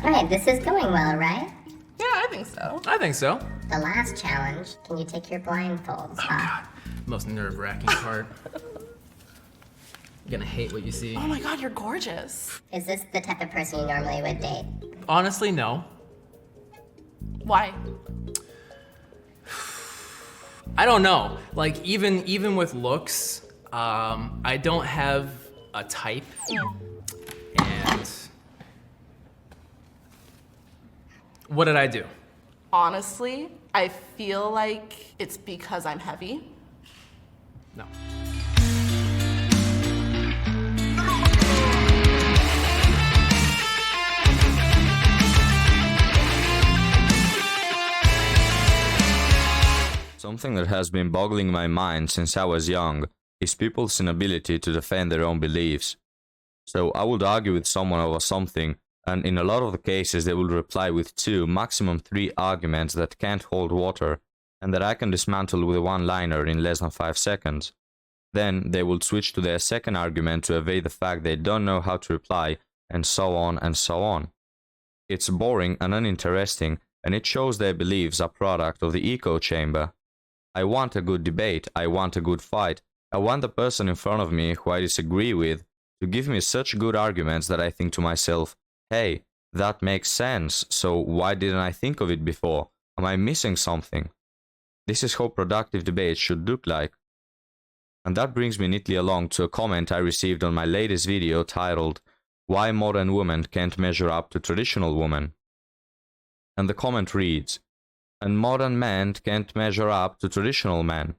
Alright, this is going well, right? Yeah, I think so. I think so. The last challenge, can you take your blindfolds off? God, most nerve-wracking part. You're gonna hate what you see. Oh my god, you're gorgeous. Is this the type of person you normally would date? Honestly, no. Why? I don't know. Like, even with looks, I don't have a type. And what did I do? Honestly, I feel like it's because I'm heavy. No. Something that has been boggling my mind since I was young is people's inability to defend their own beliefs. So I would argue with someone over something, and in a lot of the cases they will reply with 2, maximum 3 arguments that can't hold water, and that I can dismantle with a one-liner in less than 5 seconds. Then they will switch to their second argument to evade the fact they don't know how to reply, and so on and so on. It's boring and uninteresting, and it shows their beliefs are product of the echo chamber. I want a good debate, I want a good fight, I want the person in front of me who I disagree with to give me such good arguments that I think to myself, hey, that makes sense, so why didn't I think of it before? Am I missing something? This is how productive debates should look like. And that brings me neatly along to a comment I received on my latest video titled, Why Modern Women Can't Measure Up to Traditional Women. And the comment reads, and modern men can't measure up to traditional men.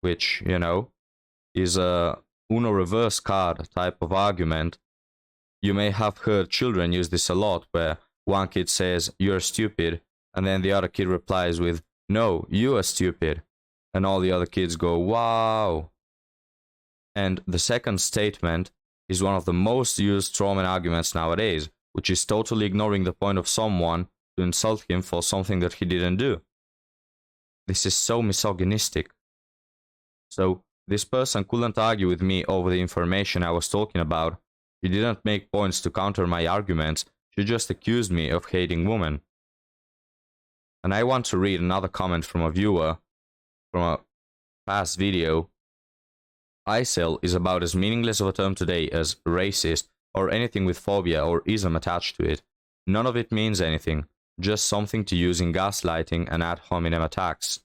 Which, you know, is a Uno reverse card type of argument. You may have heard children use this a lot, where one kid says, you're stupid, and then the other kid replies with, no, you are stupid. And all the other kids go, wow. And the second statement is one of the most used strawman arguments nowadays, which is totally ignoring the point of someone to insult him for something that he didn't do. This is so misogynistic. So, this person couldn't argue with me over the information I was talking about. She didn't make points to counter my arguments, she just accused me of hating women. And I want to read another comment from a viewer from a past video. Incel is about as meaningless of a term today as racist or anything with phobia or ism attached to it. None of it means anything, just something to use in gaslighting and ad hominem attacks.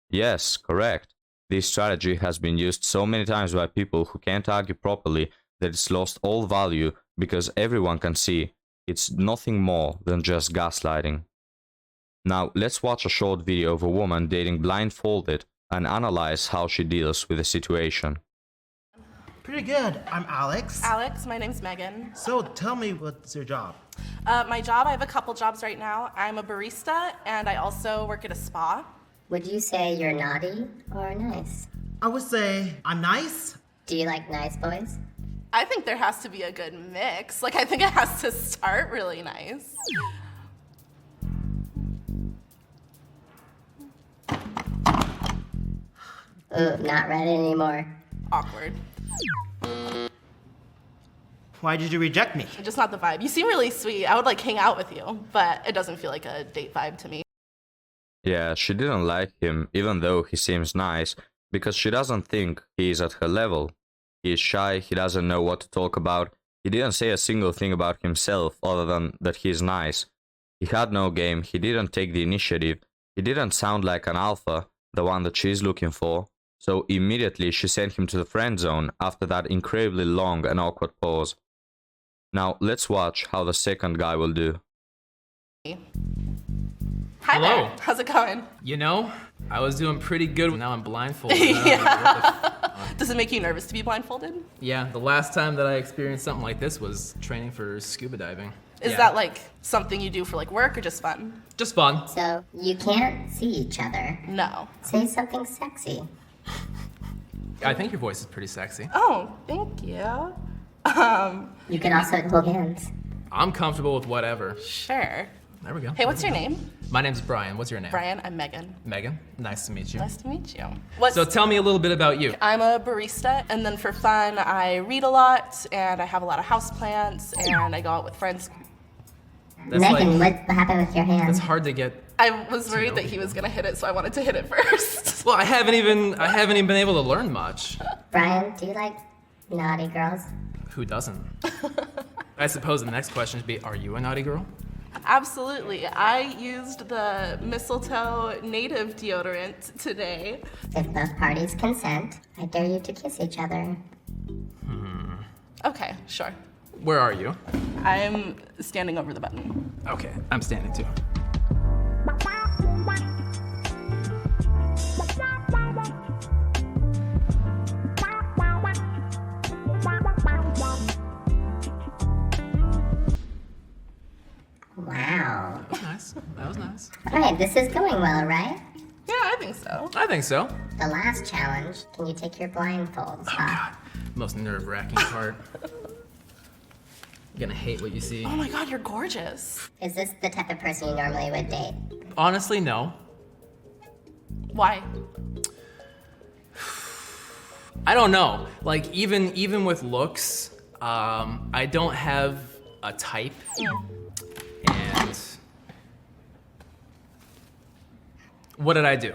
Yes, correct. This strategy has been used so many times by people who can't argue properly that it's lost all value because everyone can see it's nothing more than just gaslighting. Now, let's watch a short video of a woman dating blindfolded and analyze how she deals with the situation. Pretty good. I'm Alex. Alex, my name's Megan. So tell me, what's your job? My job, I have a couple jobs right now. I'm a barista, and I also work at a spa. Would you say you're naughty or nice? I would say I'm nice. Do you like nice boys? I think there has to be a good mix. Like, I think it has to start really nice. Ooh, not ready anymore. Awkward. Why did you reject me? Just not the vibe. You seem really sweet. I would like hang out with you, but it doesn't feel like a date vibe to me. Yeah, she didn't like him, even though he seems nice, because she doesn't think he is at her level. He is shy, he doesn't know what to talk about, he didn't say a single thing about himself other than that he is nice. He had no game, he didn't take the initiative, he didn't sound like an alpha, the one that she's looking for, so immediately she sent him to the friend zone after that incredibly long and awkward pause. Now, let's watch how the second guy will do. Hi Hello. there. How's it going? You know, I was doing pretty good. Now I'm blindfolded. Does it make you nervous to be blindfolded? Yeah, the last time that I experienced something like this was training for scuba diving. Is Yeah. that like something you do for like work or just fun? Just fun. So, you can't see each other. No. Say something sexy. I think your voice is pretty sexy. Oh, thank you. You can also hold hands. I'm comfortable with whatever. Sure. There we go. Hey, what's your name? My name's Brian. What's your name? Brian, I'm Megan. Megan. Nice to meet you. Nice to meet you. What's So tell me a little bit about you. I'm a barista, and then for fun, I read a lot, and I have a lot of houseplants, and I go out with friends. That's Megan, like, what happened with your hand? it's hard to get. I was worried that he was gonna hit it, so I wanted to hit it first. Well, I haven't even been able to learn much. Brian, do you like naughty girls? Who doesn't? I suppose the next question would be, are you a naughty girl? Absolutely. I used the mistletoe native deodorant today. If both parties consent, I dare you to kiss each other. Okay, sure. Where are you? I'm standing over the button. Okay, I'm standing too. Wow. Nice. That was nice. Alright, this is going well, right? Yeah, I think so. I think so. The last challenge, can you take your blindfolds off? Most nerve-wracking part. You're gonna hate what you see. Oh my god, you're gorgeous. Is this the type of person you normally would date? Honestly, no. Why? I don't know. Like even with looks, I don't have a type, and what did I do?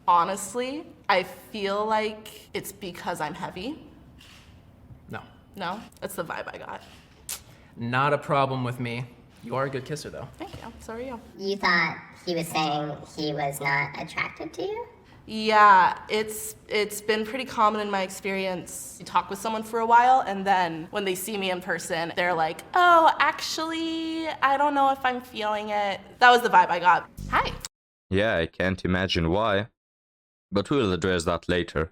Honestly, I feel like it's because I'm heavy. No, No, that's the vibe I got. not a problem with me. You are a good kisser, though. Thank you. So are you. You thought he was saying he was not attracted to you? Yeah, it's been pretty common in my experience. You talk with someone for a while, and then when they see me in person, they're like, oh, actually, I don't know if I'm feeling it. That was the vibe I got. Hi. Yeah, I can't imagine why, but we'll address that later.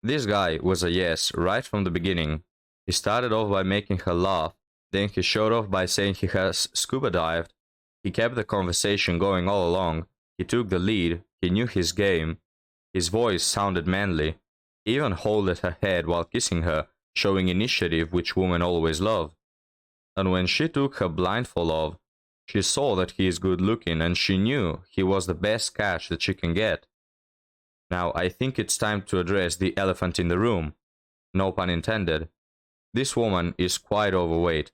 This guy was a yes right from the beginning. He started off by making her laugh, then he showed off by saying he has scuba dived. He kept the conversation going all along. He took the lead, he knew his game. His voice sounded manly. He even holded her head while kissing her, showing initiative which women always love. And when she took her blindfold off, she saw that he is good looking and she knew he was the best catch that she can get. Now I think it's time to address the elephant in the room. No pun intended. This woman is quite overweight,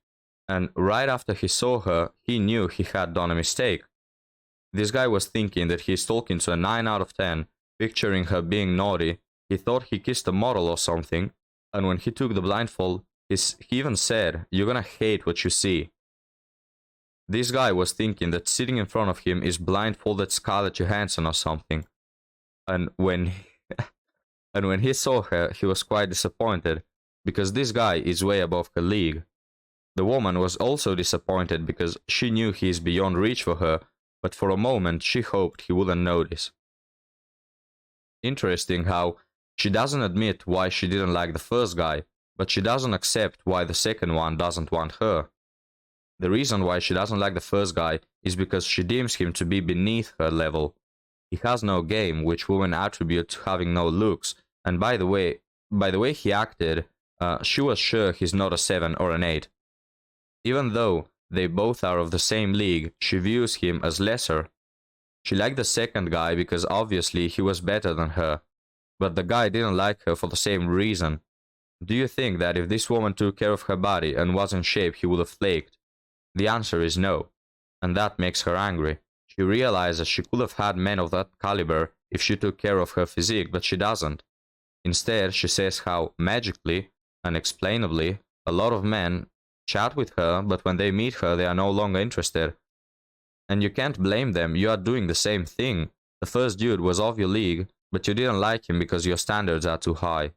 and right after he saw her, he knew he had done a mistake. This guy was thinking that he's talking to a 9 out of 10, picturing her being naughty. He thought he kissed a model or something, and when he took the blindfold, he even said, "You're gonna hate what you see." This guy was thinking that sitting in front of him is blindfolded Scarlett Johansson or something. And when he saw her, he was quite disappointed, because this guy is way above her league. The woman was also disappointed because she knew he is beyond reach for her, but for a moment she hoped he wouldn't notice. Interesting how she doesn't admit why she didn't like the first guy, but she doesn't accept why the second one doesn't want her. The reason why she doesn't like the first guy is because she deems him to be beneath her level. He has no game, which women attribute to having no looks, and by the way he acted, she was sure he's not a 7 or an 8. Even though they both are of the same league, she views him as lesser. She liked the second guy because obviously he was better than her, but the guy didn't like her for the same reason. Do you think that if this woman took care of her body and was in shape, he would have flaked? The answer is no, and that makes her angry. She realizes she could have had men of that caliber if she took care of her physique, but she doesn't. Instead, she says how, magically, unexplainably, a lot of men chat with her, but when they meet her, they are no longer interested. And you can't blame them, you are doing the same thing. The first dude was of your league, but you didn't like him because your standards are too high.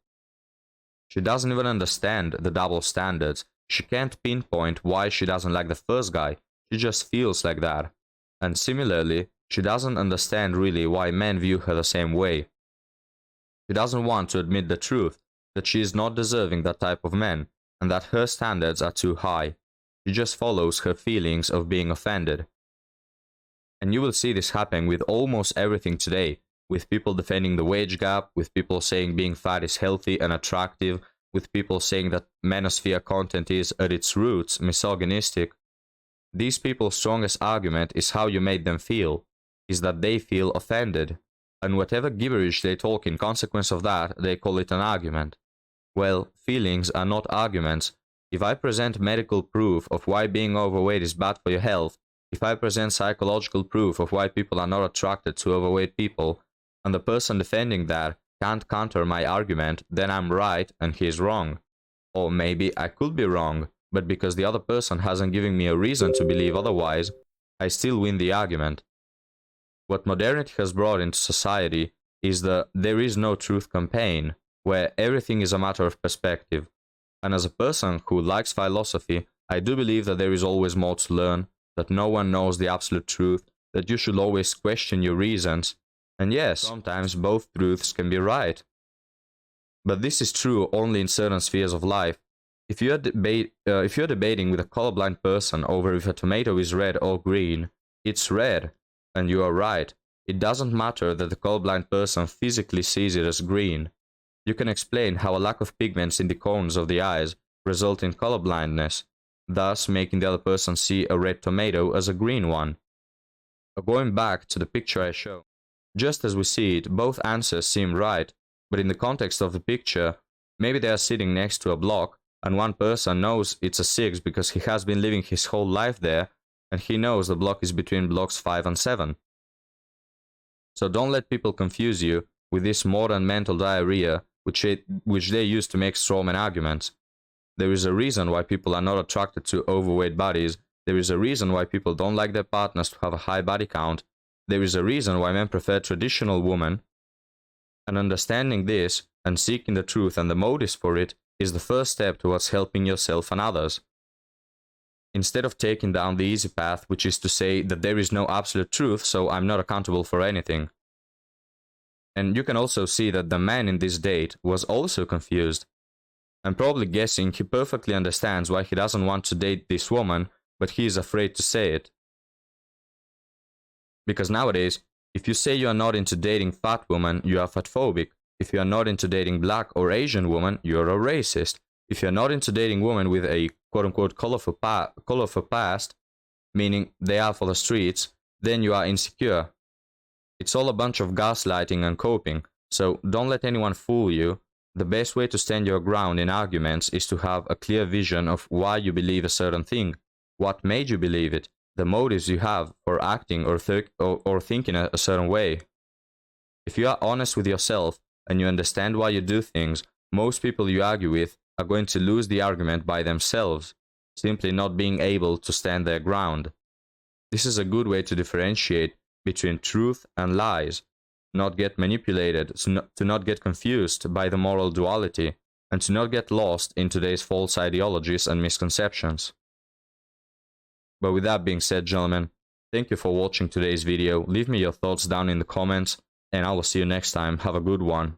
She doesn't even understand the double standards. She can't pinpoint why she doesn't like the first guy, she just feels like that. And similarly, she doesn't understand really why men view her the same way. She doesn't want to admit the truth, that she is not deserving that type of man, and that her standards are too high. She just follows her feelings of being offended. And you will see this happening with almost everything today, with people defending the wage gap, with people saying being fat is healthy and attractive, with people saying that manosphere content is, at its roots, misogynistic. These people's strongest argument is how you made them feel, is that they feel offended, and whatever gibberish they talk in consequence of that, they call it an argument. Well, feelings are not arguments. If I present medical proof of why being overweight is bad for your health, if I present psychological proof of why people are not attracted to overweight people, and the person defending that can't counter my argument, then I'm right and he's wrong. Or maybe I could be wrong, but because the other person hasn't given me a reason to believe otherwise, I still win the argument. What modernity has brought into society is the "there is no truth" campaign, where everything is a matter of perspective. And as a person who likes philosophy, I do believe that there is always more to learn, that no one knows the absolute truth, that you should always question your reasons, and yes, sometimes both truths can be right. But this is true only in certain spheres of life. If you're debating with a colorblind person over if a tomato is red or green, it's red, and you are right. It doesn't matter that the colorblind person physically sees it as green. You can explain how a lack of pigments in the cones of the eyes result in colorblindness, thus making the other person see a red tomato as a green one. Going back to the picture I showed, just as we see it, both answers seem right, but in the context of the picture, maybe they are sitting next to a block, and one person knows it's a 6 because he has been living his whole life there, and he knows the block is between blocks 5 and 7. So don't let people confuse you with this modern mental diarrhea which they use to make strawman arguments. There is a reason why people are not attracted to overweight bodies. There is a reason why people don't like their partners to have a high body count. There is a reason why men prefer traditional women. And understanding this and seeking the truth and the motives for it is the first step towards helping yourself and others. Instead of taking down the easy path, which is to say that there is no absolute truth, so I'm not accountable for anything. And you can also see that the man in this date was also confused. I'm probably guessing he perfectly understands why he doesn't want to date this woman, but he is afraid to say it. Because nowadays, if you say you are not into dating fat women, you are fatphobic. If you are not into dating black or Asian women, you're a racist. If you're not into dating women with a quote-unquote colorful past, meaning they are for the streets, then you are insecure. It's all a bunch of gaslighting and coping, so don't let anyone fool you. The best way to stand your ground in arguments is to have a clear vision of why you believe a certain thing, what made you believe it, the motives you have for acting or thinking a certain way. If you are honest with yourself and you understand why you do things, most people you argue with are going to lose the argument by themselves, simply not being able to stand their ground. This is a good way to differentiate between truth and lies, not get manipulated, to not get confused by the moral duality, and to not get lost in today's false ideologies and misconceptions. But with that being said, gentlemen, thank you for watching today's video. Leave me your thoughts down in the comments, and I will see you next time. Have a good one.